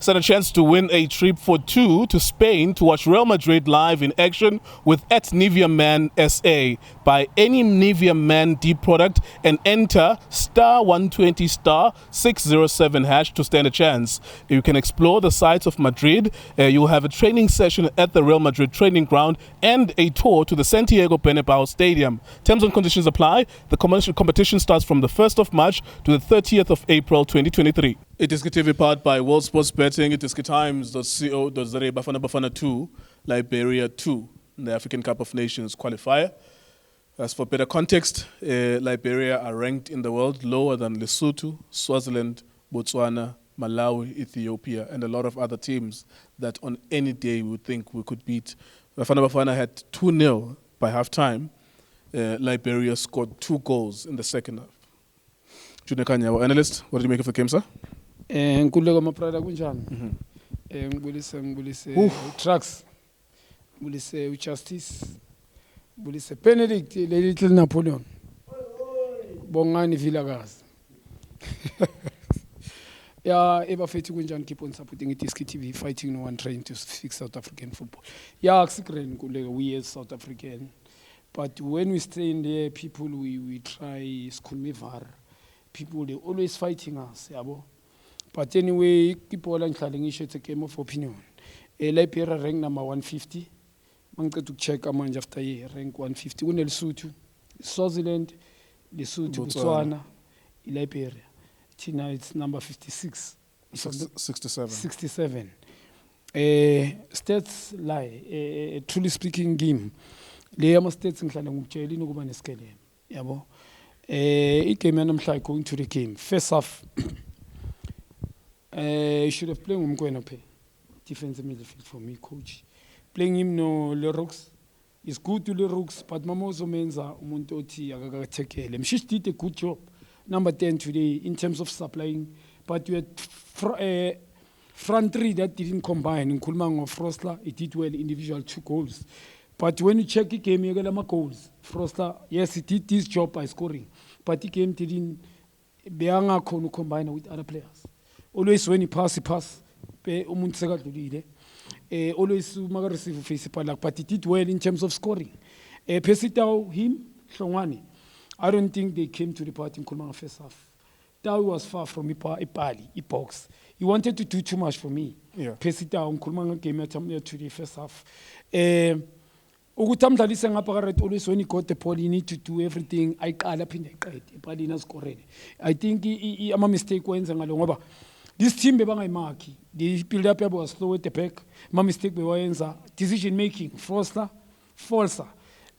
stand a chance to win a trip for two to Spain to watch Real Madrid live in action with @Nivea Man SA. Buy any Nivea Man deep product and enter *120 *607 hash to stand a chance. You can explore the sights of Madrid. You will have a training session at the Real Madrid training ground and a tour to the Santiago Bernabeu Stadium. Terms and conditions apply. The commercial competition starts from the 1st of March to the 30th of April 2023. It is TV powered by World Sports Betting. It is times.co.za. Bafana Bafana 2, Liberia 2, in the African Cup of Nations qualifier. As for better context, Liberia are ranked in the world lower than Lesotho, Swaziland, Botswana, Malawi, Ethiopia, and a lot of other teams that on any day we would think we could beat. Bafana Bafana had 2-0 by halftime. Liberia scored 2 goals in the second half. Junior Khanye, our analyst, what did you make of the game, sir? Nkululeko maprada kunjani? Ngibulise trucks. Ngibulise Justice. Ngibulise Benedict le little Napoleon. Bongani Vilakazi. Yeah, ebafethi kunjani, keep on supporting it. Iski TV, fighting no one, trying to fix South African football. Yeah, we as South African. But when we stay in there, people we try skulmivar. People they always fighting us, yabo. But anyway, people are telling it's a game of opinion. Liberia rank number 150. Mangke to check among after year rank 150. When Lesotho, Swaziland, Lesotho, Botswana, Liberia. Now it's number 56. 67. 67. Stats lie. Truly speaking, game. Leyama states ngihlala ngukutshela ukuba nesikele. Yabo. Igame yanamhlanje going to the game. First half, should have played Umkwena pay. Defensive midfield for me, coach. Playing him no Leroux. It's good to Leroux, but Mamozo Menza umuntu othi akakathekele. Mshish did a good job. Number 10 today in terms of supplying, but you had front three that didn't combine. In Kulmang or Frostler, it did well individual 2 goals. But when you check the game, you get them goals. Frostler, yes, he did this job by scoring, but the game didn't combine with other players. Always when he pass, always receive face, but he did well in terms of scoring. Percy him, Khanye. I don't think they came to the party in Kulmanga first half. Tao was far from Ipali, box. He wanted to do too much for me. Percy Tao, Kulmanga came at to the first half. Always when he got the ball, he need to do everything. I think I'm a mistake when this team the build up was slow at the back. My mistake decision making. Foster.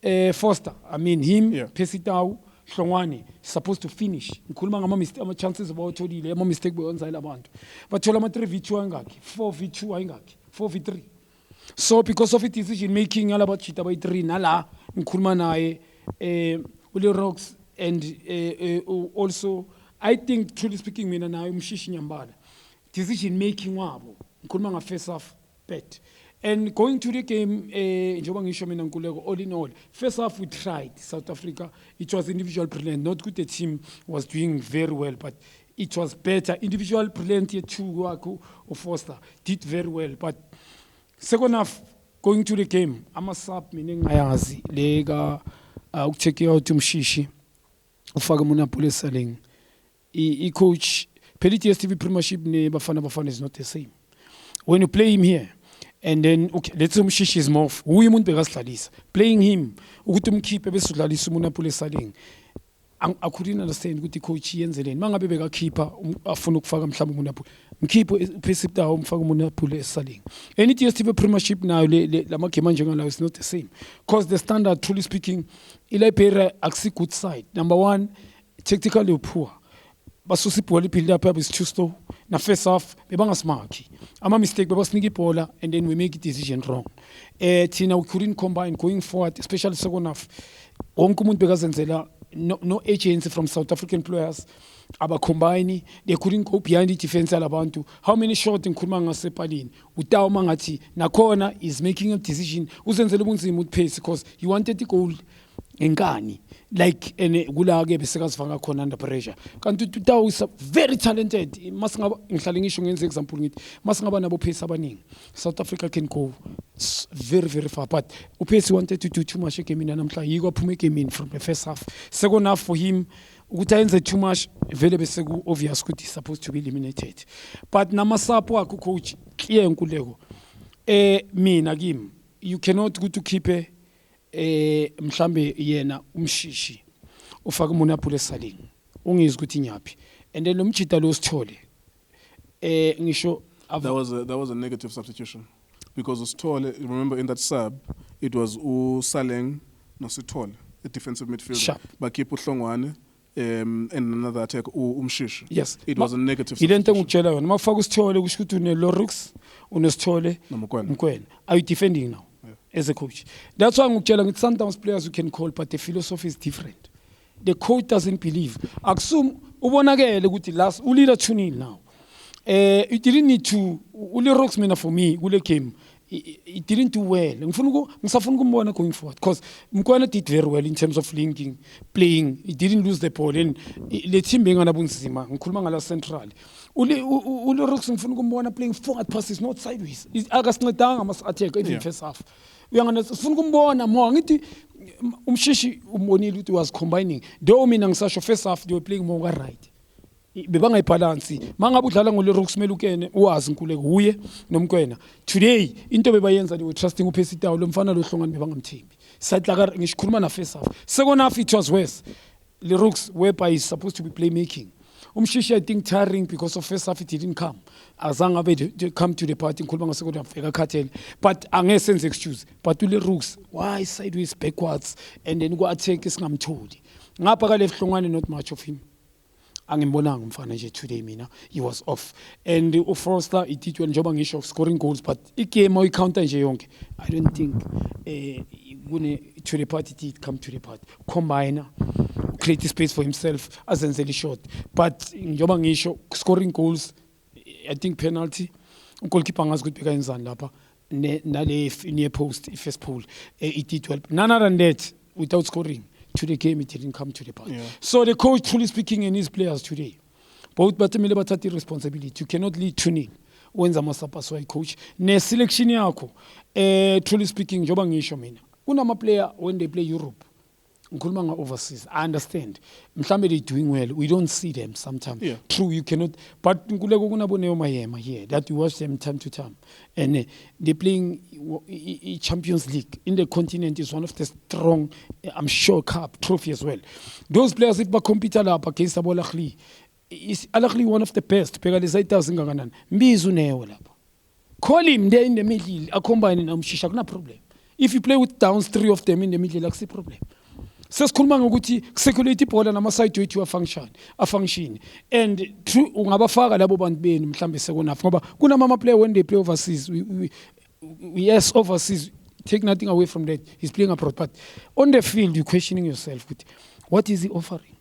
I mean him, Percy Tao, Khanye, supposed to finish. Nkulumanga chances about to mistake on side abantu. But Cholama 3v2 angaki, 4v2 angaki, 4v3. So because of the decision making, all about Chita by 3 nala, Nkulumana Uli Rocks, and also I think truly speaking, mina na umshishi nyambala. Decision making wabo. Nkulumanga face off bet. And going to the game, all in all, first half we tried South Africa. It was individual brilliant. Not good the team was doing very well, but it was better. Individual brilliant here too, or Foster did very well. But second half, going to the game, I'm a sub meaning ayazi. Lega, check out Tumshishi, Ufagamuna Police selling. Coach, Pelitier TV Premiership ne Bafana Bafana is not the same. When you play him here, and then, okay, let's say is more. We want to playing him. We keep I couldn't understand what the coach is saying. Manga bebe keeper afuna ukufaka mhlawumbe umunapule. Mkhipho phesipta umfaka umunapule esaleng. Any TSTV Premiership now la game njengala is not the same. Because the standard, truly speaking, Liberia actually good side. Number 1, technically poor. Basusi poli build up is too slow. Na first half, bebanga smart. Ama mistake, beba sneaky pola, and then we make a decision wrong. Tina we couldn't combine going forward, especially second half. Onkumuntu bekazenzela no agency from South African players. Aba combine, they couldn't go behind the defense alabantu. How many shots in Kulmanga sepalin? Utawa mangati na corner is making a decision. Uzenzele bunzima with pace because he wanted the goal. Ngani like kula ke bese kasifaka khona under pressure kanti Tutawu is very talented masingaba ngihlale ngisho ngenze example ngithi masingaba nabo Percy abaningi South Africa can go very far but Percy wanted to do too much egamini namhla yiko aphuma egamini from the first half second half for him ukuthi ayenze too much vele bese ku obvious ukuthi he's supposed to be eliminated but namasapo akho coach clear nkuleko mina kimi you cannot go to keep mhlambe yena umshishi ufaka umunapule esalini ungizwe ukuthi nyapi and then umjita lo sithole ngisho that was a negative substitution because Usithole, remember in that sub it was Usaleng no Sithole, a defensive midfielder bakhipha uHlongwane and another attack umshishi. Yes, it was a negative substitution. Ilento ngikutshela yona mafaka uSithole kusho ukuthi une Lorix uneSithole Mkwena are you defending now as a coach? That's why ngikutshela ngithi sometimes players you can call but the philosophy is different. The coach doesn't believe akusum ubonakele ukuthi last uleader 2-0 now you didn't need to Lorix mina for me kule game it didn't do well ngisafuna ukumbona going forward because Mkwena did very well in terms of linking playing he didn't lose the ball and le team benganabunzima ngikhuluma ngala central Lorix ngifuna ukumbona playing forward passes not sideways akasincedanga ama attack even first half uyangana sifuna ukumbona more ngithi umshishi umbonile ukuthi was combining though mina ngisasho first half they were playing more right bebangayibalance mangabe udlala ngoLorix kumele ukene uwazi Nkuleko huye noMkwena today into bebayenza they were trusting uPercy lo mfana lo Hlongwane bebangamthembi sadlaka ngishikhuluma na first half second half it was worse Lorix whereby is supposed to be playmaking umshishi I think tiring because of first half it didn't come azange abe come to the party ngikhuluma ngasekho yafika khathele but angesenze excuse but uLorix why sideways backwards and then ku attack isingamtholi ngapha ka left Hlongwane not much of him angimbonanga umfana nje today mina he was off and uForster it did well njoba ngisho scoring goals but igame oy counter nje yonke I don't think kune to the party did come to the party combine create space for himself azenzele shot but njoba ngisho scoring goals I think penalty goalkeeper ngazi ukuthi bekayenzani lapha nale near post first pole it did well none other than that without scoring to the game, it didn't come to the party. Yeah. So the coach, truly speaking, and his players today, both batimile bathatha responsibility. You cannot lead 2-0 when zamasapa so coach. Ne selection yakho, truly speaking, njoba ngisho mina. Kunama player when they play Europe, ngikhuluma nga overseas. I understand. Mhlambe they doing well. We don't see them sometimes. Yeah. True, you cannot. But Nkuleko kunabone Mayema here that you watch them time to time, and they playing Champions League in the continent is one of the strong, I'm sure, cup trophy as well. Those players if ba compete lapha against Al Ahly, is Al Ahly one of the best. Phela lezaita zingakanani. Mbizo newo lapha. Call him there in the middle. A combine na umshisha kuna problem. If you play with downs 3 of them in the middle, like problem. Sesikhuluma ngokuthi circulate ibhola nama side wethu a function and true ungabafaka labo bantu benu mhlambe second half ngoba kunama player when they play overseas we yes overseas take nothing away from that he's playing abroad but on the field you questioning yourself with what is he offering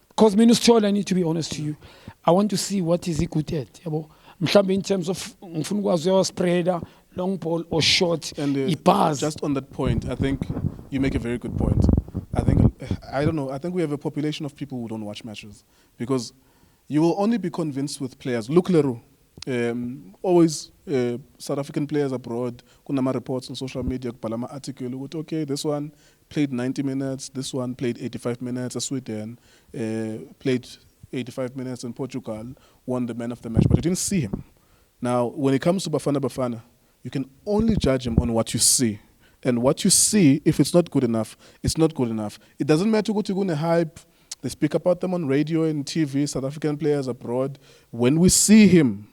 because Minusitola I need to be honest to you I want to see what is he good at yabo mhlambe in terms of ngifuna ukwazi uya spreader long ball or short and just on that point I think you make a very good point. I don't know. I think we have a population of people who don't watch matches because you will only be convinced with players. Look, Leroux, always South African players abroad. Kunama reports on social media. Palama article. Okay, this one played 90 minutes. This one played 85 minutes. Sweden played 85 minutes in Portugal. Won the man of the match, but you didn't see him. Now, when it comes to Bafana Bafana, you can only judge him on what you see. And what you see, if it's not good enough, it's not good enough. It doesn't matter what you're going to hype. They speak about them on radio and TV, South African players abroad. When we see him,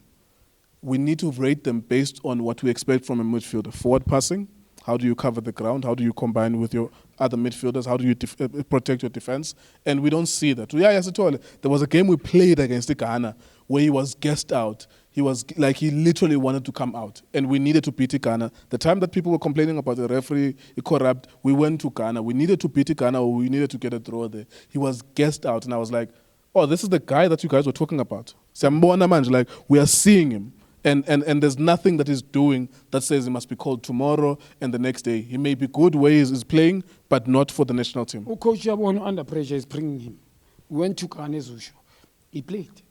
we need to rate them based on what we expect from a midfielder. Forward passing, how do you cover the ground? How do you combine with your other midfielders? How do you protect your defense? And we don't see that. Yeah, yes, there was a game we played against Ghana where he was guessed out. He was like he literally wanted to come out, and we needed to beat Ghana. The time that people were complaining about the referee corrupt, we went to Ghana. We needed to beat Ghana, or we needed to get a draw there. He was guessed out, and I was like, "Oh, this is the guy that you guys were talking about." Like we are seeing him, And there's nothing that he's doing that says he must be called tomorrow and the next day. He may be good where he's playing, but not for the national team. Coach Yabon under pressure is bringing him. We went to Khanye Zusho. He played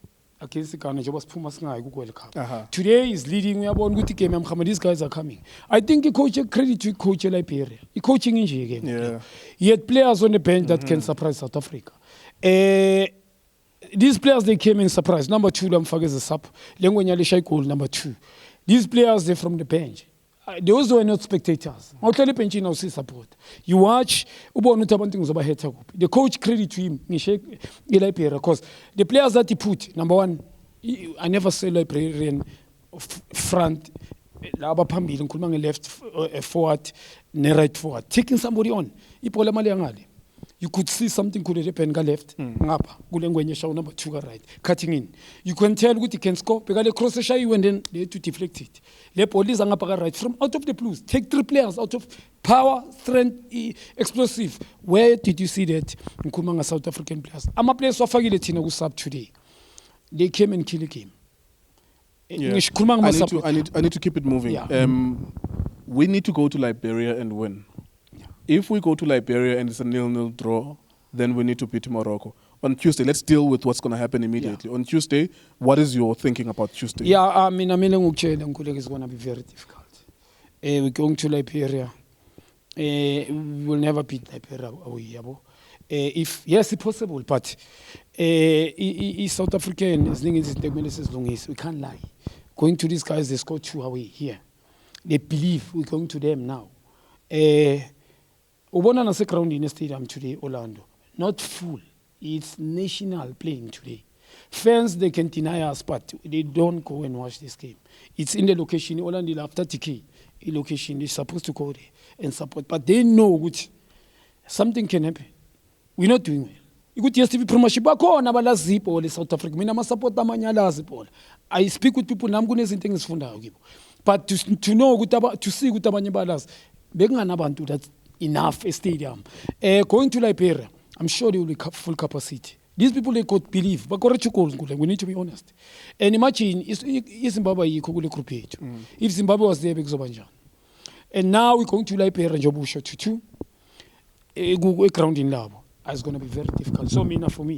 against Khanye Jobas Pumas World Cup. Today he's leading. We are born with the game. These guys are coming. I think he coach credit to coach Liberia. He coaching in again. Yeah. He had players on the bench that can surprise South Africa. These players, they came in surprise. Number 2, Lamfag is a sub. Lengwenyale Shaikul, number 2. These players, they're from the bench. Those were not spectators. Support. You watch, the coach credit to him, because the players that he put, number 1, I never say Liberian front, left forward, right forward. Taking somebody on. You could see something could happen left. Number 2 right. Cutting in. You can tell what he can score. Because they cross the shy and then they had to deflect it. The police are right. From out of the blues, take 3 players out of power, strength, explosive. Where did you see that? In South African players. I'm a player so fagile who's up today. They came and killed the game. Yeah. I need to keep it moving. Yeah. We need to go to Liberia and win. If we go to Liberia and it's a 0-0 draw, then we need to beat Morocco. On Tuesday, let's deal with what's going to happen immediately. Yeah. On Tuesday, what is your thinking about Tuesday? Yeah, I mean, it's going to be very difficult. We're going to Liberia. We will never beat Liberia away. Yes, it's possible, but South African, we can't lie. Going to these guys, they score 2 away here. They believe we're going to them now. Ubona nase ground in the stadium today, Orlando. Not full. It's national playing today. Fans, they can deny us, but they don't go and watch this game. It's in the location. Orlando after TK, the location, they're supposed to go there and support. But they know which something can happen. We're not doing well. You could just be promotion. South Africa. I speak with people. But to know, to see that's enough a stadium. Going to Liberia, I'm sure they will be full capacity. These people, they could believe. But we need to be honest. And imagine, if Zimbabwe if Zimbabwe was there, and now we're going to Liberia and Jobusha to a ground in Labo. It's going to be very difficult. So, for me,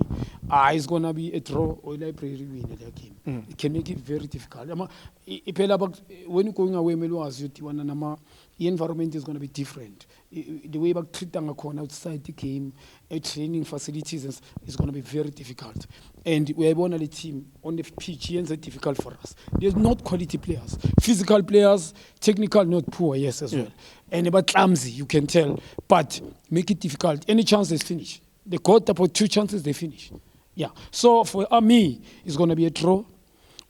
it's going to be a draw or Liberia win the game. It can make it very difficult. When you're going away, the environment is going to be different. The way back treating outside the game, training facilities is going to be very difficult. And we have one of the team on the pitch, it's difficult for us. There's not quality players, physical players, technical, not poor, yes, as well. And about clumsy, you can tell, but make it difficult. Any chance they finish. They got about 2 chances, they finish. Yeah. So for me, it's going to be a draw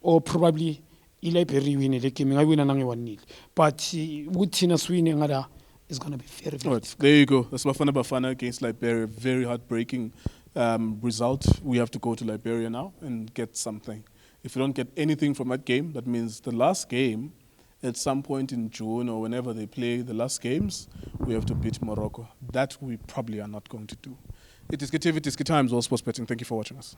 or probably Liberia win the game. I win 1-0. But with Tina winning, it's going to be very, very difficult. There you go. That's Bafana Bafana against Liberia. Very heartbreaking result. We have to go to Liberia now and get something. If we don't get anything from that game, that means the last game, at some point in June or whenever they play the last games, we have to beat Morocco. That we probably are not going to do. It is Times, All Sports Betting. Thank you for watching us.